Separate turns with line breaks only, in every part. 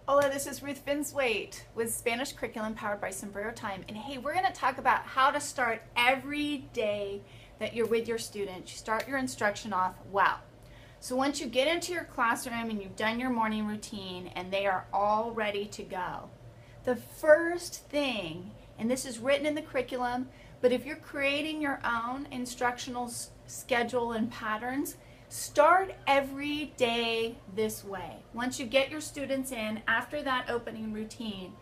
Hola, this is Ruth Finswaite with Spanish Curriculum powered by Sombrero Time. And hey, we're going to talk about how to start every day that you're with your students. You start your instruction off well. So once you get into your classroom and you've done your morning routine and they are all ready to go, the first thing, and this is written in the curriculum, but if you're creating your own instructional schedule and patterns, start every day this way. Once you get your students in, after that opening routine,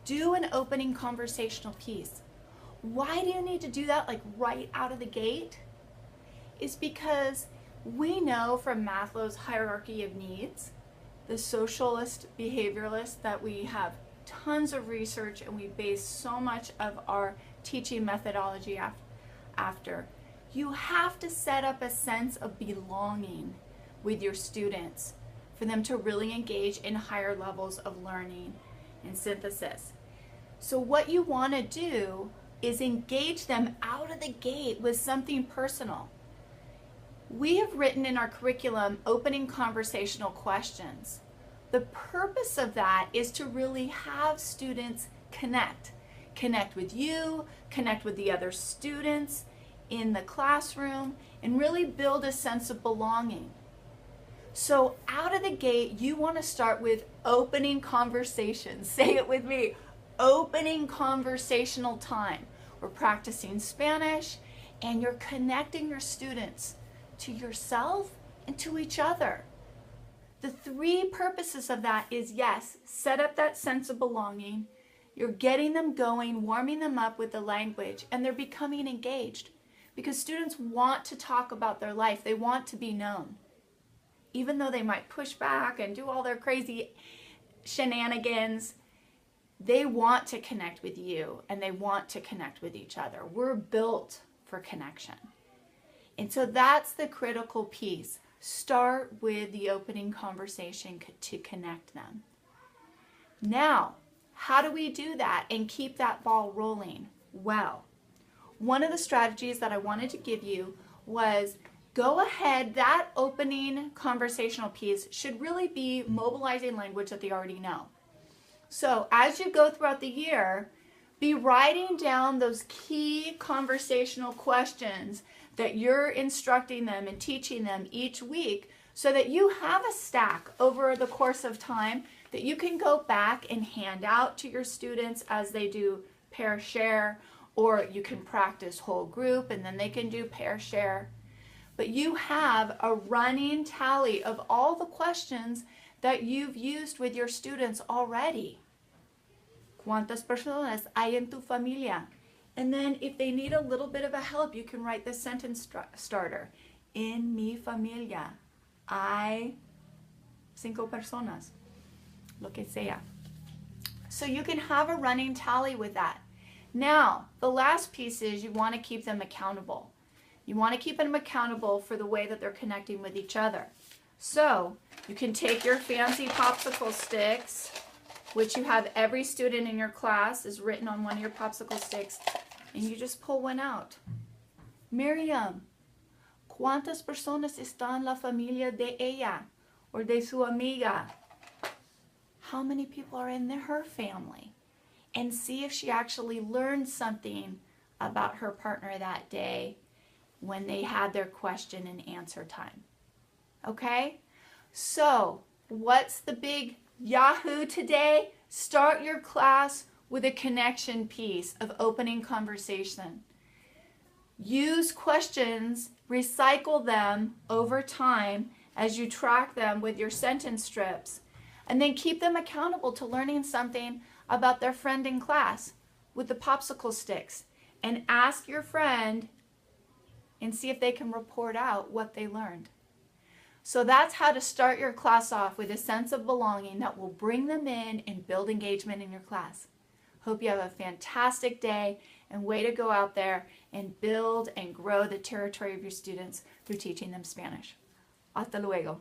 do an opening conversational piece. Why do you need to do that like right out of the gate? It's because we know from Maslow's hierarchy of needs, the socialist behavioralist, that we have tons of research and we base so much of our teaching methodology after. You have to set up a sense of belonging with your students for them to really engage in higher levels of learning and synthesis. So what you want to do is engage them out of the gate with something personal. We have written in our curriculum opening conversational questions. The purpose of that is to really have students connect with you, connect with the other students in the classroom, and really build a sense of belonging. So out of the gate, you want to start with opening conversations. Say it with me, opening conversational time. We're practicing Spanish and you're connecting your students to yourself and to each other. The three purposes of that is, yes, set up that sense of belonging. You're getting them going, warming them up with the language, and they're becoming engaged. Because students want to talk about their life. They want to be known. Even though they might push back and do all their crazy shenanigans, they want to connect with you and they want to connect with each other. We're built for connection. And so that's the critical piece. Start with the opening conversation to connect them. Now, how do we do that and keep that ball rolling? Well, one of the strategies that I wanted to give you was go ahead, that opening conversational piece should really be mobilizing language that they already know. So as you go throughout the year, be writing down those key conversational questions that you're instructing them and teaching them each week so that you have a stack over the course of time that you can go back and hand out to your students as they do pair share, or you can practice whole group and then they can do pair share. But you have a running tally of all the questions that you've used with your students already. ¿Cuántas personas hay en tu familia? And then if they need a little bit of a help, you can write the sentence starter. En mi familia hay 5 personas, lo que sea. So you can have a running tally with that. Now, the last piece is you want to keep them accountable. You want to keep them accountable for the way that they're connecting with each other. So you can take your fancy popsicle sticks, which you have every student in your class is written on one of your popsicle sticks, and you just pull one out. Miriam, ¿cuántas personas están en la familia de ella or de su amiga? How many people are in her family? And see if she actually learned something about her partner that day when they had their question and answer time. Okay? So, what's the big Yahoo today? Start your class with a connection piece of opening conversation. Use questions, recycle them over time as you track them with your sentence strips, and then keep them accountable to learning something about their friend in class with the popsicle sticks, and ask your friend and see if they can report out what they learned. So that's how to start your class off with a sense of belonging that will bring them in and build engagement in your class. Hope you have a fantastic day and way to go out there and build and grow the territory of your students through teaching them Spanish. Hasta luego.